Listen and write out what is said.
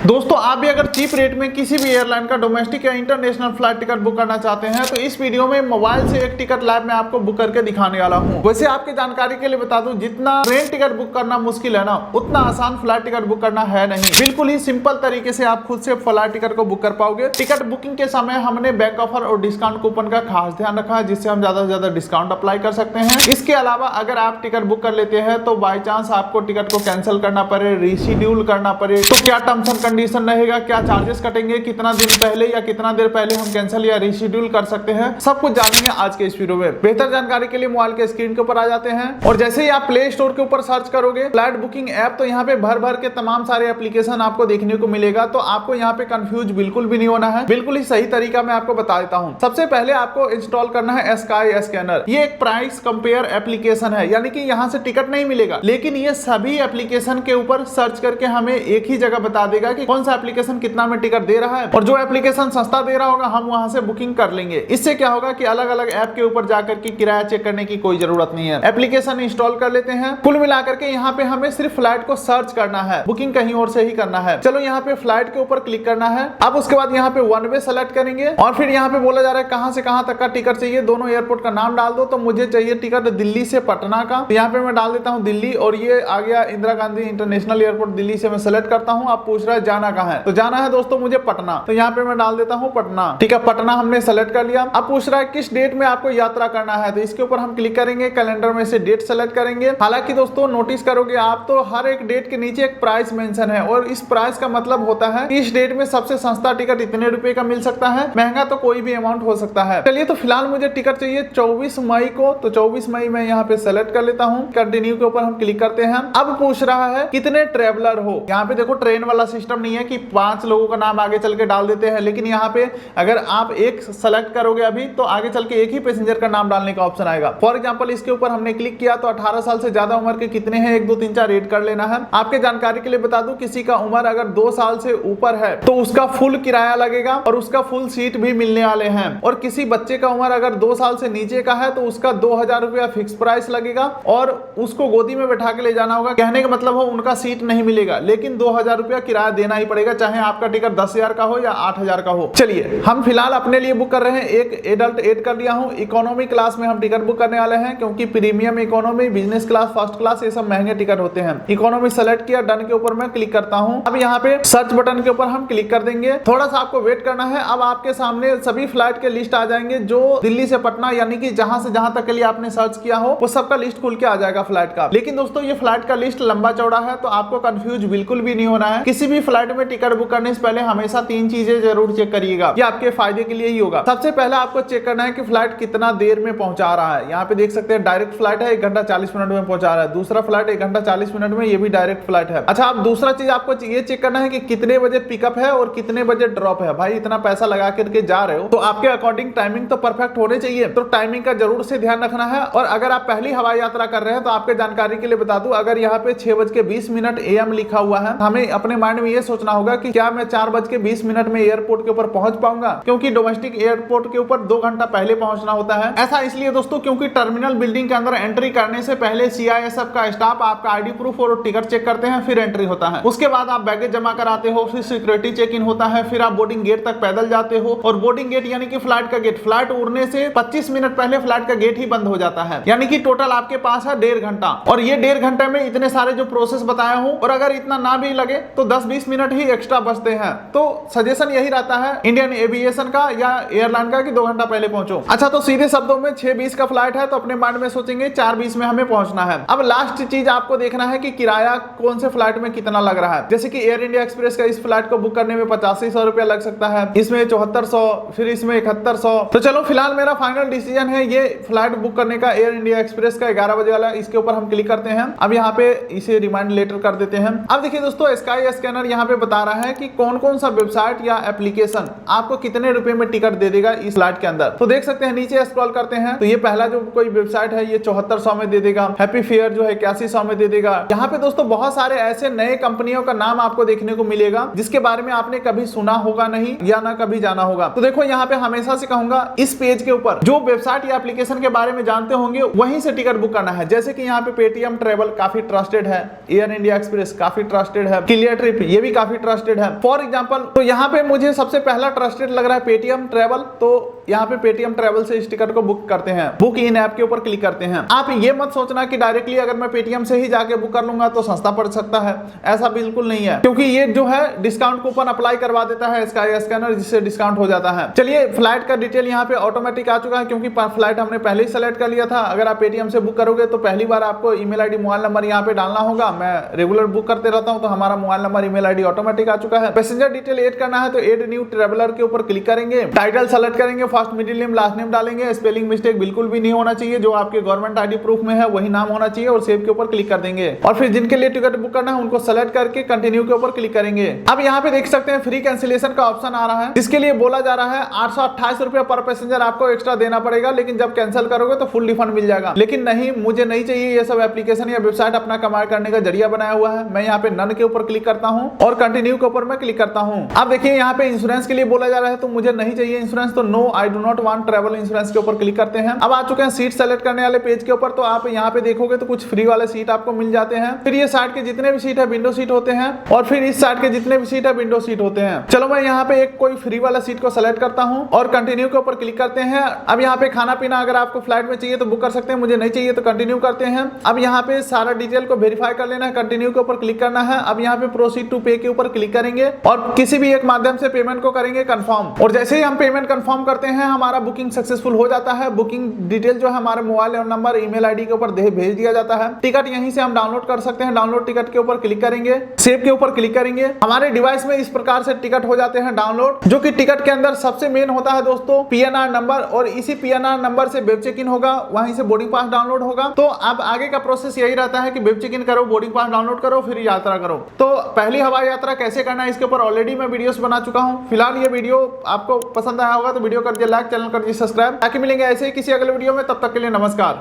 दोस्तों आप भी अगर चीप रेट में किसी भी एयरलाइन का डोमेस्टिक या इंटरनेशनल फ्लाइट टिकट बुक करना चाहते हैं तो इस वीडियो में मोबाइल से एक टिकट लाइव में आपको बुक करके दिखाने वाला हूं। वैसे आपकी जानकारी के लिए बता दूं, जितना ट्रेन टिकट बुक करना मुश्किल है ना, उतना आसान फ्लाइट टिकट बुक करना है नहीं। बिल्कुल ही सिंपल तरीके से आप खुद से फ्लाइट टिकट को बुक कर पाओगे। टिकट बुकिंग के समय हमने बैंक ऑफर और डिस्काउंट कूपन का खास ध्यान रखा है, जिससे हम ज्यादा से ज्यादा डिस्काउंट अप्लाई कर सकते हैं। इसके अलावा अगर आप टिकट बुक कर लेते हैं तो बाई चांस आपको टिकट को कैंसिल करना पड़े, रीशेड्यूल करना पड़े, तो क्या टर्म्स एंड कंडीशन रहेगा, क्या चार्जेस कटेंगे, कितना दिन पहले या कितना देर पहले हम कैंसिल या रीशेड्यूल कर सकते हैं, सब कुछ जानेंगे आज के इस वीडियो में। बेहतर जानकारी के लिए मोबाइल के स्क्रीन के ऊपर आ जाते हैं और जैसे ही आप प्ले स्टोर के ऊपर सर्च करोगे फ्लाइट बुकिंग ऐप, तो यहाँ पे भर भर के तमाम सारे एप्लीकेशन आपको देखने को मिलेगा। तो आपको यहाँ पे कंफ्यूज बिल्कुल भी नहीं होना है, बिल्कुल ही सही तरीका मैं आपको बता देता हूँ। सबसे पहले आपको इंस्टॉल करना है स्काई स्कैनर। ये एक प्राइस कंपेयर एप्लीकेशन है, यानी कि यहाँ से टिकट नहीं मिलेगा, लेकिन ये सभी एप्लीकेशन के ऊपर सर्च करके हमें एक ही जगह बता देगा कि कौन सा एप्लीकेशन कितना में टिकट दे रहा है, और जो एप्लीकेशन सस्ता दे रहा होगा हम वहां से बुकिंग कर लेंगे। इससे क्या होगा कि अलग अलग ऐप के ऊपर जाकर के किराया चेक करने की कोई जरूरत नहीं है। एप्लीकेशन इंस्टॉल कर लेते हैं। कुल मिलाकर के यहाँ पे हमें सिर्फ फ्लाइट को सर्च करना है, बुकिंग कहीं और से ही करना है। चलो यहाँ पे फ्लाइट के ऊपर क्लिक करना है। अब उसके बाद यहाँ पे वन वे सेलेक्ट करेंगे और फिर यहाँ पे बोला जा रहा है कहां से कहां तक का टिकट चाहिए, दोनों एयरपोर्ट का नाम डाल दो। तो मुझे चाहिए टिकट दिल्ली से पटना का, तो यहाँ पे मैं डाल देता हूँ दिल्ली, और ये आ गया इंदिरा गांधी इंटरनेशनल एयरपोर्ट दिल्ली से मैं सेलेक्ट करता हूँ। आप पूछ रहा है जाना कहाँ है, तो जाना है दोस्तों मुझे पटना, तो यहाँ पे मैं डाल देता हूँ पटना। ठीक है, पटना हमने सेलेक्ट कर लिया। अब पूछ रहा है किस डेट में आपको यात्रा करना है, तो इसके ऊपर हम क्लिक करेंगे, कैलेंडर में से डेट सेलेक्ट करेंगे। हालांकि दोस्तों नोटिस करोगे आप तो हर एक डेट के नीचे एक प्राइस मेंशन है, और इस प्राइस का मतलब होता है इस डेट में सबसे सस्ता टिकट इतने रुपए का मिल सकता है, महंगा तो कोई भी अमाउंट हो सकता है। चलिए, तो फिलहाल मुझे टिकट चाहिए 24 मई को, तो 24 मई मैं यहाँ पे सेलेक्ट कर लेता हूँ। कंटिन्यू के ऊपर हम क्लिक करते हैं। अब पूछ रहा है कितने ट्रेवलर हो। यहाँ पे देखो ट्रेन वाला सिस्टम नहीं है कि 5 लोगों का नाम आगे चल के डाल देते हैं, लेकिन यहाँ पे अगर आप एक सेलेक्ट करोगे अभी तो आगे चल के एक ही पैसेंजर का नाम डालने का ऑप्शन आएगा। फॉर एग्जांपल इसके ऊपर हमने क्लिक किया तो 18 साल से ज्यादा उम्र के कितने हैं, 1 2 3 4 रेड कर लेना है। आपके जानकारी के लिए बता दूं, किसी का उम्र अगर 2 साल से ऊपर है तो उसका फुल किराया लगेगा और उसका फुल सीट भी मिलने वाले हैं, और किसी बच्चे का उम्र अगर 2 साल से नीचे का है तो उसका 2000 रुपया फिक्स प्राइस लगेगा और उसको गोदी में बैठा के ले जाना होगा। कहने का मतलब हो उनका सीट नहीं मिलेगा, लेकिन 2000 रुपया किराया देना ही पड़ेगा, चाहे आपका टिकट 10,000 का हो या 8,000 का हो। चलिए, हम फिलहाल अपने लिए बुक कर रहे हैं, एक एडल्ट ऐड कर लिया हूं। इकोनॉमी क्लास में हम टिकट बुक करने वाले हैं, क्योंकि premium, economy, business class, first class ये सब महंगे टिकट होते हैं। इकोनॉमी सेलेक्ट किया, डन के ऊपर मैं क्लिक करता हूं। अब यहाँ पे सर्च बटन के ऊपर हम क्लिक कर देंगे। थोड़ा सा आपको वेट करना है। अब आपके सामने सभी फ्लाइट के लिस्ट आ जाएंगे, जो दिल्ली से पटना यानी कि जहां से जहां तक के लिए आपने सर्च किया हो वो सबका लिस्ट खुल के आ जाएगा फ्लाइट का। लेकिन दोस्तों ये फ्लाइट का लिस्ट लंबा चौड़ा है, तो आपको कंफ्यूज बिल्कुल भी नहीं होना है। किसी भी फ्लाइट में टिकट बुक करने से पहले हमेशा 3 चीजें जरूर चेक करिएगा, ये आपके फायदे के लिए ही होगा। सबसे पहले आपको चेक करना है कि फ्लाइट कितना देर में पहुंचा रहा है। यहाँ पे देख सकते हैं डायरेक्ट फ्लाइट है, 1 घंटा 40 मिनट में पहुंचा रहा है। दूसरा फ्लाइट 1 घंटा 40 मिनट में, ये भी डायरेक्ट फ्लाइट है। अच्छा, अब दूसरा चीज आपको ये चेक करना है कि कितने बजे पिकअप है और कितने बजे ड्रॉप है। भाई इतना पैसा लगा करके जा रहे हो तो आपके अकॉर्डिंग टाइमिंग तो परफेक्ट होने चाहिए, तो टाइमिंग का जरूर से ध्यान रखना है। और अगर आप पहली हवाई यात्रा कर रहे हैं तो आपके जानकारी के लिए बता दूं, अगर यहाँ पे 6:20 AM लिखा हुआ है, हमें अपने माइंड में ये सोचना होगा कि क्या मैं 4:20 में एयरपोर्ट के ऊपर पहुंच पाऊंगा, क्योंकि डोमेस्टिक एयरपोर्ट के ऊपर 2 घंटा पहले पहुंचना होता है। ऐसा इसलिए दोस्तों क्योंकि टर्मिनल बिल्डिंग के अंदर एंट्री करने से पहले CISF का स्टाफ आपका ID प्रूफ और टिकट चेक करते हैं, फिर एंट्री होता है। उसके बाद आप बैगेज जमा कराते हो, फिर सिक्योरिटी चेक इन होता है, फिर आप बोर्डिंग गेट तक पैदल जाते हो, और बोर्डिंग गेट यानी कि फ्लाइट का गेट, फ्लाइट उड़ने से 25 मिनट पहले फ्लाइट का गेट ही बंद हो जाता है, यानी कि टोटल आपके पास है 1.5 घंटा। और ये 1.5 घंटे में इतने सारे जो प्रोसेस बताया हूं, और अगर इतना ना भी लगे तो 10-20 मिनट ही एक्स्ट्रा बचते हैं। तो सजेशन यही रहता है इंडियन एविएशन का या एयरलाइन का कि 2 घंटा पहले पहुंचो। अच्छा, तो सीधे शब्दों में 6:20 का फ्लाइट है, तो अपने माइंड में सोचेंगे 4:20 में हमें पहुंचना है। अब लास्ट चीज आपको देखना है कि किराया कौन से फ्लाइट में कितना लग रहा है। जैसे कि एयर इंडिया एक्सप्रेस का इस फ्लाइट को बुक करने में 8500 रुपया लग सकता है, इसमें 7400, फिर इसमें 7100। तो चलो फिलहाल मेरा फाइनल डिसीजन है ये फ्लाइट बुक करने का, एयर इंडिया एक्सप्रेस का 11 बजे वाला। इसके ऊपर हम क्लिक करते हैं। अब यहाँ पे इसे रिमाइंड लेटर कर देते हैं। अब देखिए दोस्तों, स्काई स्कैनर यहाँ पे बता रहा है कि कौन कौन सा वेबसाइट या एप्लीकेशन आपको कितने रुपए में टिकट दे देगा इस फ्लाइट के अंदर। तो देख सकते हैं नीचे स्क्रॉल करते हैं तो ये पहला जो कोई वेबसाइट है ये 7400 में दे देगा, हैप्पी फेयर जो है 8100 में दे देगा। यहाँ पे दोस्तों बहुत सारे ऐसे नए कंपनियों का नाम आपको देखने को मिलेगा जिसके बारे में आपने कभी सुना होगा नहीं या ना कभी जाना होगा। तो देखो यहाँ पे हमेशा से कहूंगा इस पेज के ऊपर जो वेबसाइट या एप्लीकेशन के बारे में जानते होंगे वहीं से टिकट बुक करना है। जैसे कि यहाँ पे पेटीएम ट्रेवल काफी ट्रस्टेड है, एयर इंडिया एक्सप्रेस काफी ट्रस्टेड है, क्लियर ट्रिप ये भी काफी ट्रस्टेड है, फॉर एग्जाम्पल तो यहाँ पे मुझे सबसे पहला ट्रस्टेड लग रहा है पेटीएम ट्रेवल। तो यहाँ पे पेटीएम ट्रेवल से इस टिकट को बुक करते हैं, बुक इन ऐप के ऊपर क्लिक करते हैं। आप ये मत सोचना कि डायरेक्टली अगर मैं पेटीएम से ही जाके बुक कर लूंगा तो सस्ता पड़ सकता है, ऐसा बिल्कुल नहीं है, क्योंकि ये जो है डिस्काउंट कूपन अप्लाई करवा देता है स्काई स्कैनर, जिससे डिस्काउंट हो जाता है। चलिए फ्लाइट का डिटेल यहाँ पे ऑटोमेटिक आ चुका है, क्योंकि फ्लाइट हमने पहले ही सेलेक्ट कर लिया था। अगर आप पेटीएम से बुक करोगे तो पहली बार आपको ईमेल आईडी मोबाइल नंबर यहाँ पे डालना होगा। मैं रेगुलर बुक करते रहता हूँ तो हमारा mobile number email ID automatic आ चुका है। पैसेंजर डिटेल ऐड करना है तो ऐड न्यू ट्रेवलर के ऊपर क्लिक करेंगे, टाइटल सेलेक्ट करेंगे, first middle name last name डालेंगे, स्पेलिंग मिस्टेक बिल्कुल भी नहीं होना चाहिए, जो आपके गवर्नमेंट आईडी प्रूफ में है वही नाम होना चाहिए, और सेव के ऊपर क्लिक कर देंगे। और फिर जिनके लिए टिकट बुक करना है उनको सेलेक्ट करके कंटिन्यू के ऊपर क्लिक करेंगे। अब यहाँ पे देख सकते हैं फ्री कैंसिलेशन का ऑप्शन आ रहा है, जिसके लिए बोला जा रहा है 828 रुपया पर पैसेंजर आपको एक्स्ट्रा देना पड़ेगा, लेकिन जब कैंसिल करोगे तो फुल रिफंड मिल जाएगा। लेकिन नहीं, मुझे नहीं चाहिए ये सब एप्लीकेशन या वेबसाइट अपना कमाई करने का जरिया बनाया हुआ है। मैं यहाँ पे नन के ऊपर क्लिक करता हूँ और कंटिन्यू के ऊपर मैं क्लिक करता हूँ। अब देखिए यहाँ पे इंश्योरेंस के लिए बोला जा रहा है, तो मुझे नहीं चाहिए इंश्योरेंस, तो no I do not want travel insurance के ऊपर क्लिक करते हैं। अब आ चुके हैं सीट सेलेक्ट करने वाले पेज के ऊपर। तो आप यहाँ पे देखोगे तो कुछ फ्री वाले सीट आपको मिल जाते हैं। फिर ये साइड के जितने भी सीट है विंडो सीट होते हैं, और फिर इस साइड के जितने भी सीट है विंडो सीट होते हैं। चलो मैं यहाँ पे एक कोई फ्री वाला सीट को सेलेक्ट करता हूँ और कंटिन्यू के ऊपर क्लिक करते हैं। अब यहाँ पे खाना पीना अगर आपको फ्लाइट में चाहिए तो बुक कर सकते हैं, मुझे नहीं चाहिए तो कंटिन्यू करते हैं। अब यहाँ पे सारा डिटेल को वेरीफाई कर लेना है, कंटिन्यू के ऊपर क्लिक करना है। अब यहाँ पे प्रोसीड टू पे के ऊपर क्लिक करेंगे और किसी भी एक माध्यम से पेमेंट को करेंगे कंफर्म। और जैसे ही हम पेमेंट कंफर्म करते हैं हमारा बुकिंग सक्सेसफुल हो जाता है। बुकिंग डिटेल जो है हमारे मोबाइल नंबर ईमेल आईडी के ऊपर भेज दिया जाता है। टिकट यहीं से हम डाउनलोड कर सकते हैं, डाउनलोड टिकट के ऊपर क्लिक करेंगे, सेव के ऊपर क्लिक करेंगे। हमारे डिवाइस में इस प्रकार से टिकट हो जाते हैं डाउनलोड, जो कि टिकट के अंदर सबसे मेन होता है दोस्तों पीएनआर नंबर, और इसी पीएनआर नंबर से वेब चेक इन होगा, वहीं से बोर्डिंग पास डाउनलोड होगा। तो अब आगे का प्रोसेस यही रहता है कि वेब चेक इन करो, बोर्डिंग पास डाउनलोड करो, फिर यात्रा करो। तो पहली हवाई यात्रा कैसे करना है इसके ऊपर ऑलरेडी मैं वीडियोस बना चुका हूं। फिलहाल ये वीडियो आपको पसंद आया होगा तो वीडियो कर दिया लाइक, चैनल कर दिया सब्सक्राइब, ताकि मिलेंगे ऐसे ही किसी अगले वीडियो में। तब तक के लिए नमस्कार।